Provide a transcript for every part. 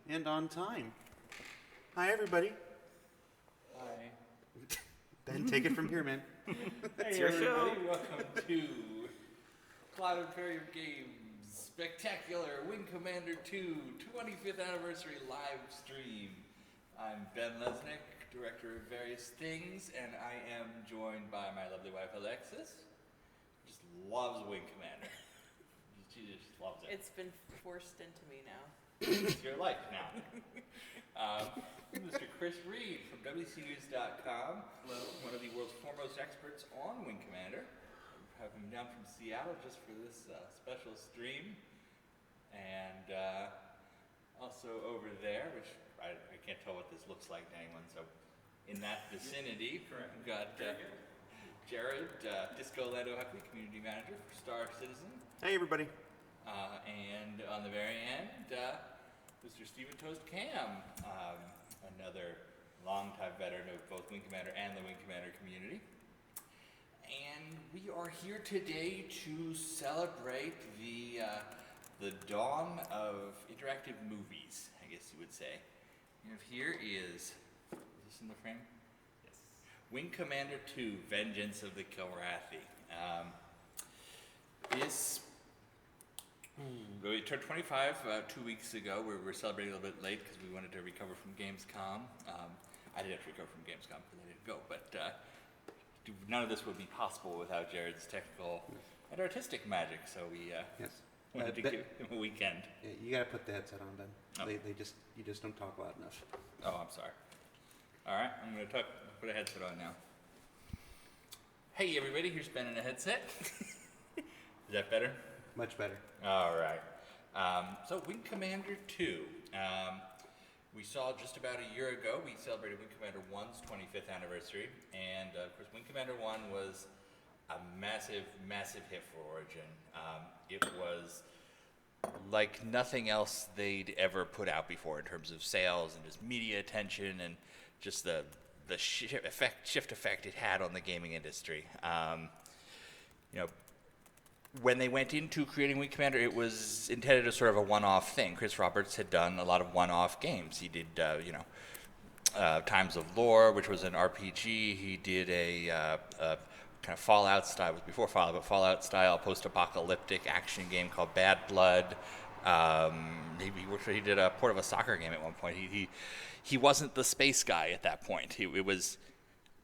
and on time. Hi, everybody. Hi. Ben, take it from here, man. Hey your everybody, show. welcome to Cloud Imperium Games Spectacular Wing Commander 2 25th Anniversary live stream. I'm Ben Lesnick, Director of Various Things, and I am joined by my lovely wife Alexis, who just loves Wing Commander. She just loves it. It's been forced into me now. It's your life now. Mr. Chris Reed from WCNews.com, one of the world's foremost experts on Wing Commander. We have him down from Seattle just for this special stream. And also over there, which I can't tell what this looks like to anyone, so in that vicinity, we've got Jared, Disco Lando Huckley, Community Manager for Star Citizen. Hey, everybody. And on the very end, Mr. Stephen Toast Cam, another longtime veteran of both Wing Commander and the Wing Commander community. And we are here today to celebrate the dawn of interactive movies, I guess you would say. And here is this in the frame? Yes. Wing Commander 2, Vengeance of the Kilrathi. We turned 25 2 weeks ago. We were celebrating a little bit late because we wanted to recover from Gamescom. I didn't have to recover from Gamescom because I didn't go, but none of this would be possible without Jared's technical and artistic magic. So we wanted to give him a weekend. Yeah, you gotta put the headset on, Ben. Oh. You just don't talk loud enough. Oh, I'm sorry. All right, I'm going to put a headset on now. Hey, everybody, here's Ben in a headset. Is that better? Much better. All right. So Wing Commander 2. We saw just about a year ago, we celebrated Wing Commander 1's 25th anniversary. And of course, Wing Commander 1 was a massive, massive hit for Origin. It was like nothing else they'd ever put out before in terms of sales and just media attention and just the shift effect it had on the gaming industry. When they went into creating Wing Commander, it was intended as sort of a one-off thing. Chris Roberts had done a lot of one-off games. He did, Times of Lore, which was an RPG. He did a kind of Fallout style, it was before Fallout, but Fallout style post-apocalyptic action game called Bad Blood. He did a port of a soccer game at one point. He wasn't the space guy at that point. It was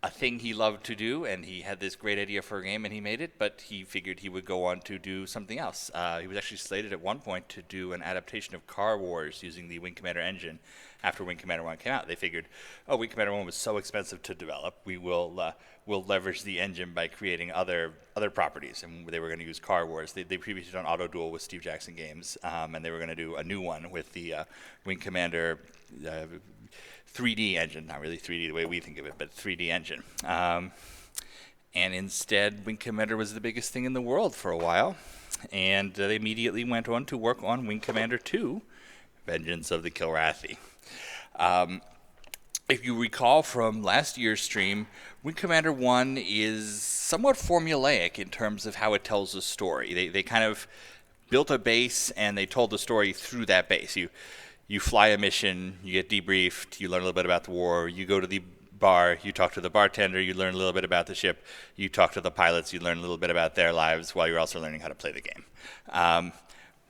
a thing he loved to do, and he had this great idea for a game, and he made it, but he figured he would go on to do something else. He was actually slated at one point to do an adaptation of Car Wars using the Wing Commander engine after Wing Commander 1 came out. They figured, Wing Commander 1 was so expensive to develop, we'll leverage the engine by creating other properties, and they were going to use Car Wars. They previously done Auto Duel with Steve Jackson Games, and they were going to do a new one with the Wing Commander 3D engine, not really 3D the way we think of it, but 3D engine. And instead, Wing Commander was the biggest thing in the world for a while, and they immediately went on to work on Wing Commander 2, Vengeance of the Kilrathi. If you recall from last year's stream, Wing Commander 1 is somewhat formulaic in terms of how it tells a story. They kind of built a base, and they told the story through that base. You fly a mission, you get debriefed, you learn a little bit about the war, you go to the bar, you talk to the bartender, you learn a little bit about the ship, you talk to the pilots, you learn a little bit about their lives while you're also learning how to play the game.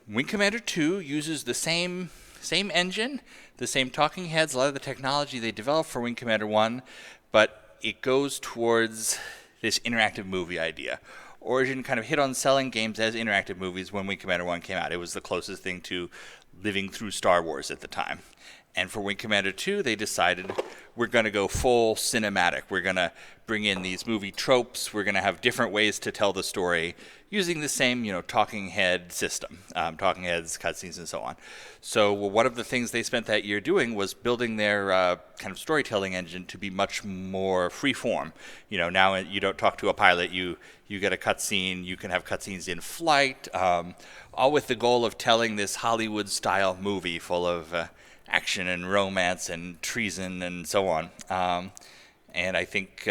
Wing Commander 2 uses the same engine, the same talking heads, a lot of the technology they developed for Wing Commander 1, but it goes towards this interactive movie idea. Origin kind of hit on selling games as interactive movies when Wing Commander 1 came out. It was the closest thing to living through Star Wars at the time. And for Wing Commander 2, they decided we're going to go full cinematic. We're going to bring in these movie tropes. We're going to have different ways to tell the story using the same, talking head system, talking heads, cutscenes, and so on. So one of the things they spent that year doing was building their kind of storytelling engine to be much more free-form. Now you don't talk to a pilot. You get a cutscene. You can have cutscenes in flight, all with the goal of telling this Hollywood-style movie full of action and romance and treason and so on. And I think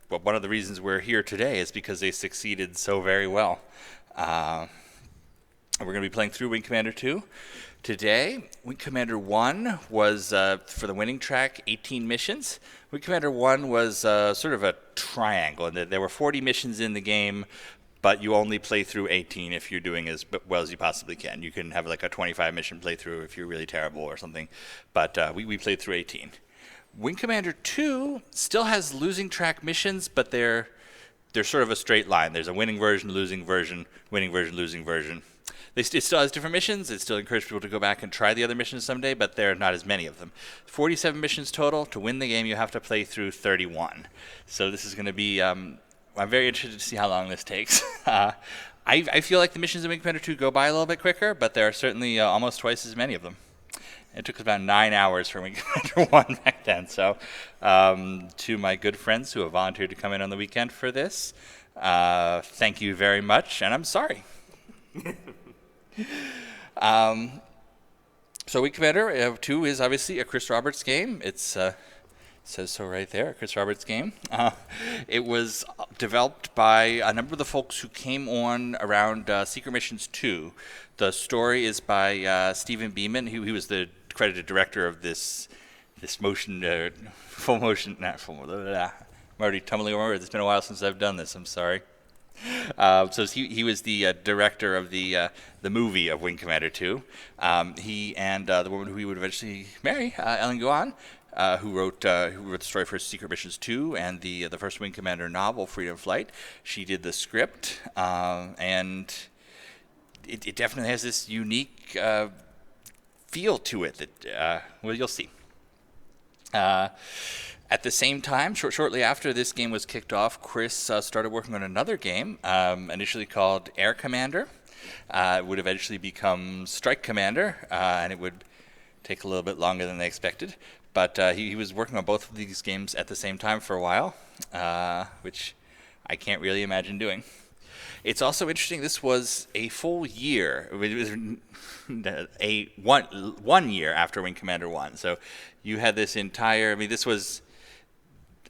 one of the reasons we're here today is because they succeeded so very well. We're going to be playing through Wing Commander 2 today. Wing Commander 1 was, for the winning track, 18 missions. Wing Commander 1 was sort of a triangle, and there were 40 missions in the game, but you only play through 18 if you're doing as well as you possibly can. You can have like a 25 mission playthrough if you're really terrible or something, but we played through 18. Wing Commander 2 still has losing track missions, but they're sort of a straight line. There's a winning version, losing version, winning version, losing version. It still has different missions. It still encourages people to go back and try the other missions someday, but there are not as many of them. 47 missions total. To win the game, you have to play through 31. So this is going to be... I'm very interested to see how long this takes. I feel like the missions in Wing Commander 2 go by a little bit quicker, but there are certainly almost twice as many of them. It took us about 9 hours for Wing Commander 1 back then. So to my good friends who have volunteered to come in on the weekend for this, thank you very much, and I'm sorry. So Wing Commander 2 is obviously a Chris Roberts game. It says so right there, a Chris Roberts game. It was developed by a number of the folks who came on around Secret Missions 2. The story is by Stephen Beeman, who he was the credited director of this motion, full motion, not full, I'm already tumbling over. It's been a while since I've done this, I'm sorry. So he was the director of the movie of Wing Commander 2. He and the woman who he would eventually marry, Ellen Guan, who wrote the story for Secret Missions 2 and the first Wing Commander novel, Freedom Flight. She did the script, and it definitely has this unique feel to it that, well, you'll see. At the same time, shortly after this game was kicked off, Chris started working on another game, initially called Air Commander. It would eventually become Strike Commander, and it would take a little bit longer than they expected. But he was working on both of these games at the same time for a while, which I can't really imagine doing. It's also interesting, this was a full year. It was one year after Wing Commander 1. So you had this entire, this was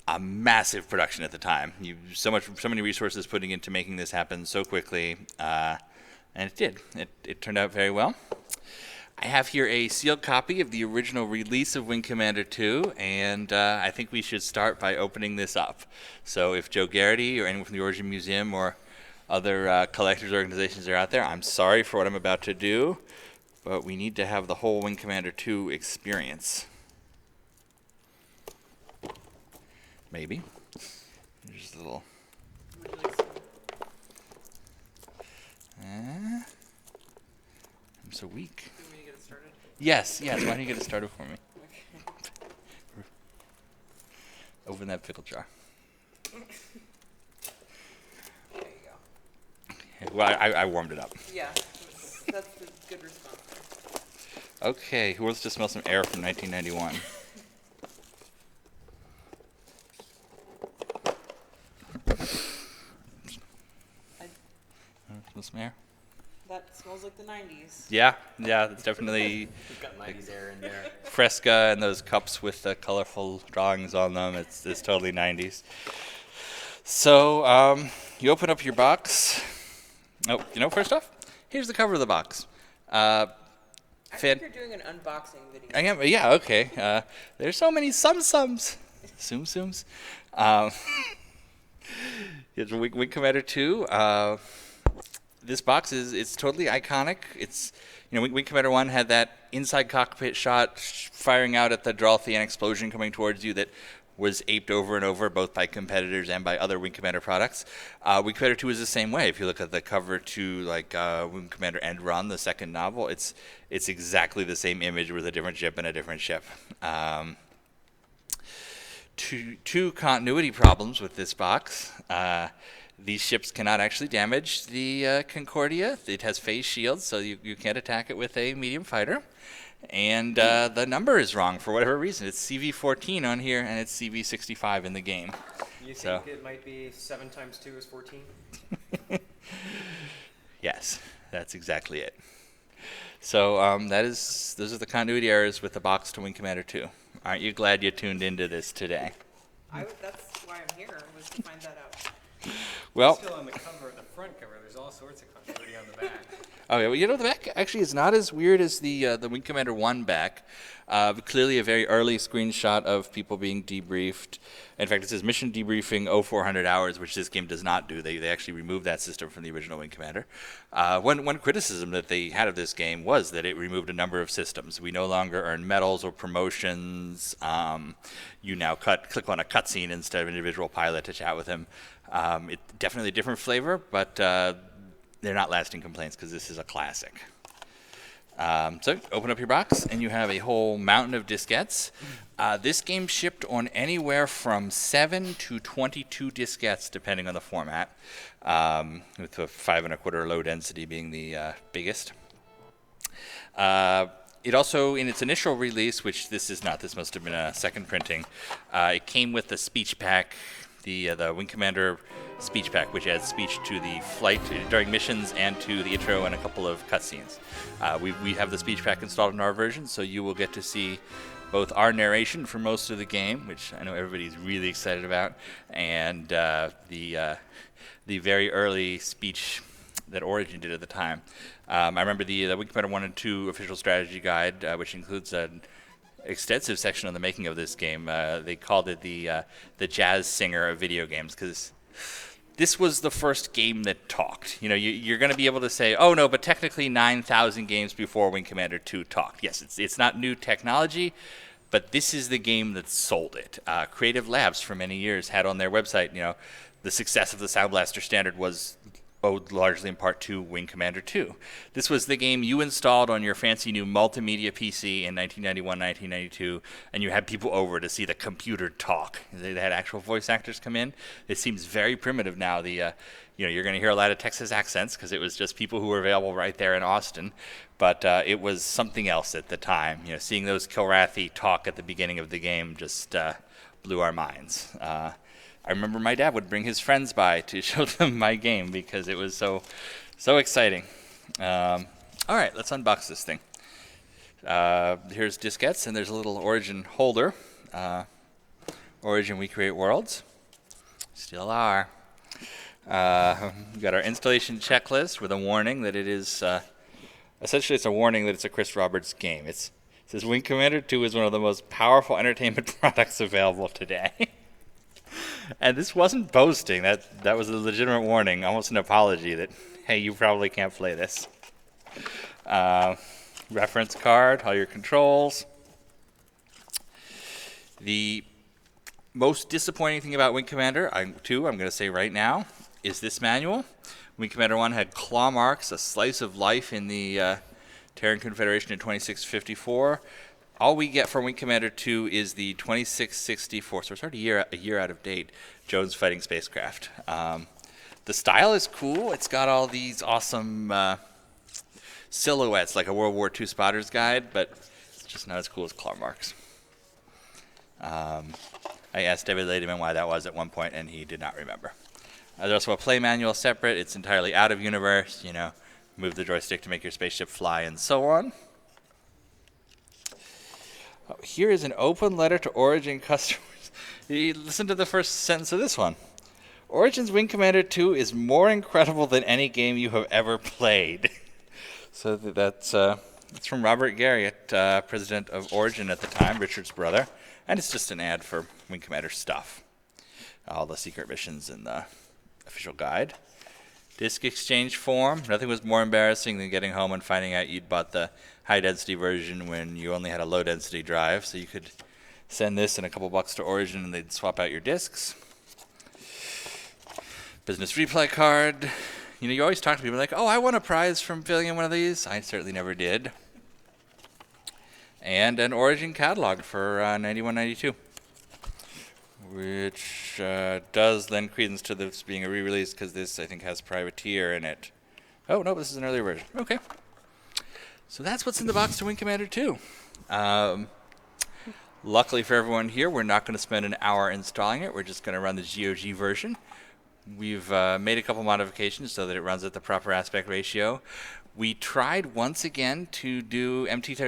a massive production at the time. So many resources putting into making this happen so quickly, and it did. It turned out very well. I have here a sealed copy of the original release of Wing Commander 2, and I think we should start by opening this up. So if Joe Garrity or anyone from the Origin Museum or other collectors organizations are out there, I'm sorry for what I'm about to do, but we need to have the whole Wing Commander 2 experience. Maybe. There's a little... I'm so weak. You want me to get it started? Yes, why don't you get it started for me? Okay. Open that pickle jar. There you go. Okay, well, I warmed it up. Yeah, that's a good response. Okay, who wants to smell some air from 1991? Smell some air? That smells like the 90s. Yeah, it's definitely We've got 90s air in there. Fresca and those cups with the colorful drawings on them. It's totally 90s. So you open up your box. Oh, first off, here's the cover of the box. I think you're doing an unboxing video. I am, yeah, okay. There's so many sums. Sums. It's Wing Commander 2. This box it's totally iconic. It's Wing Commander 1 had that inside cockpit shot firing out at the Kilrathi and explosion coming towards you that was aped over and over both by competitors and by other Wing Commander products. Wing Commander 2 is the same way. If you look at the cover to Wing Commander End Run, the second novel, it's exactly the same image with a different ship and a different ship. Two continuity problems with this box. These ships cannot actually damage the Concordia. It has phase shields, so you can't attack it with a medium fighter. And the number is wrong for whatever reason. It's CV-14 on here, and it's CV-65 in the game. You think it might be 7 times 2 is 14? Yes, that's exactly it. So those are the continuity errors with the box to Wing Commander 2. Aren't you glad you tuned into this today? That's why I'm here, was to find that out. Well, Still on the cover, the front cover, there's also sorts of continuity on the back. Oh yeah, well, you know, the back actually is not as weird as the Wing Commander 1 back. Clearly a very early screenshot of people being debriefed. In fact, it says mission debriefing 0400 hours, which this game does not do. They actually removed that system from the original Wing Commander. One criticism that they had of this game was that it removed a number of systems. We no longer earn medals or promotions. You now click on a cutscene instead of an individual pilot to chat with him. It's definitely a different flavor, but they're not lasting complaints because this is a classic. So open up your box and you have a whole mountain of diskettes. This game shipped on anywhere from 7 to 22 diskettes depending on the format, with the 5 1/4 low density being the biggest. It also, in its initial release, which this is not, this must have been a second printing, it came with the speech pack, the Wing Commander speech pack, which adds speech to the flight during missions and to the intro and a couple of cutscenes. We have the speech pack installed in our version, so you will get to see both our narration for most of the game, which I know everybody's really excited about, and the very early speech that Origin did at the time. I remember the Wing Commander 1 and 2 official strategy guide, which includes an extensive section on the making of this game. They called it the jazz singer of video games, because this was the first game that talked. You know, you're going to be able to say, oh no, but technically 9,000 games before Wing Commander 2 talked. Yes, it's not new technology, but this is the game that sold it. Creative Labs for many years had on their website, you know, the success of the Sound Blaster standard was owed largely in part to Wing Commander 2. This was the game you installed on your fancy new multimedia PC in 1991, 1992, and you had people over to see the computer talk. They had actual voice actors come in. It seems very primitive now. You're going to hear a lot of Texas accents because it was just people who were available right there in Austin, but it was something else at the time. You know, seeing those Kilrathi talk at the beginning of the game just blew our minds. I remember my dad would bring his friends by to show them my game because it was so exciting. All right, let's unbox this thing. Here's diskettes, and there's a little Origin holder. Origin, we create worlds. Still are. We've got our installation checklist with a warning that it is, essentially it's a warning that it's a Chris Roberts game. It says Wing Commander 2 is one of the most powerful entertainment products available today. And this wasn't boasting. That was a legitimate warning, almost an apology that, hey, you probably can't play this. Reference card, all your controls. The most disappointing thing about Wing Commander 2, I'm going to say right now, is this manual. Wing Commander 1 had claw marks, a slice of life in the Terran Confederation in 2654. All we get from Wing Commander 2 is the 2664, so it's already a year out of date, Jones fighting spacecraft. The style is cool. It's got all these awesome silhouettes, like a World War II spotter's guide, but it's just not as cool as claw marks. I asked David Lademan why that was at one point, and he did not remember. There's also a play manual separate. It's entirely out of universe, you know, move the joystick to make your spaceship fly and so on. Oh, here is an open letter to Origin customers. Listen to the first sentence of this one. Origin's Wing Commander 2 is more incredible than any game you have ever played. So that's from Robert Garriott, president of Origin at the time, Richard's brother. And it's just an ad for Wing Commander stuff. All the secret missions in the official guide. Disk exchange form. Nothing was more embarrassing than getting home and finding out you'd bought the high-density version when you only had a low-density drive. So you could send this and a couple bucks to Origin and they'd swap out your disks. Business replay card. You know, you always talk to people like, oh, I won a prize from filling in one of these. I certainly never did. And an Origin catalog for 91-92. Which does lend credence to this being a re-release because this, I think, has Privateer in it. Oh, no, this is an earlier version. Okay. So that's what's in the box to Wing Commander 2. Luckily for everyone here, we're not going to spend an hour installing it. We're just going to run the GOG version. We've made a couple modifications so that it runs at the proper aspect ratio. We tried once again to do MT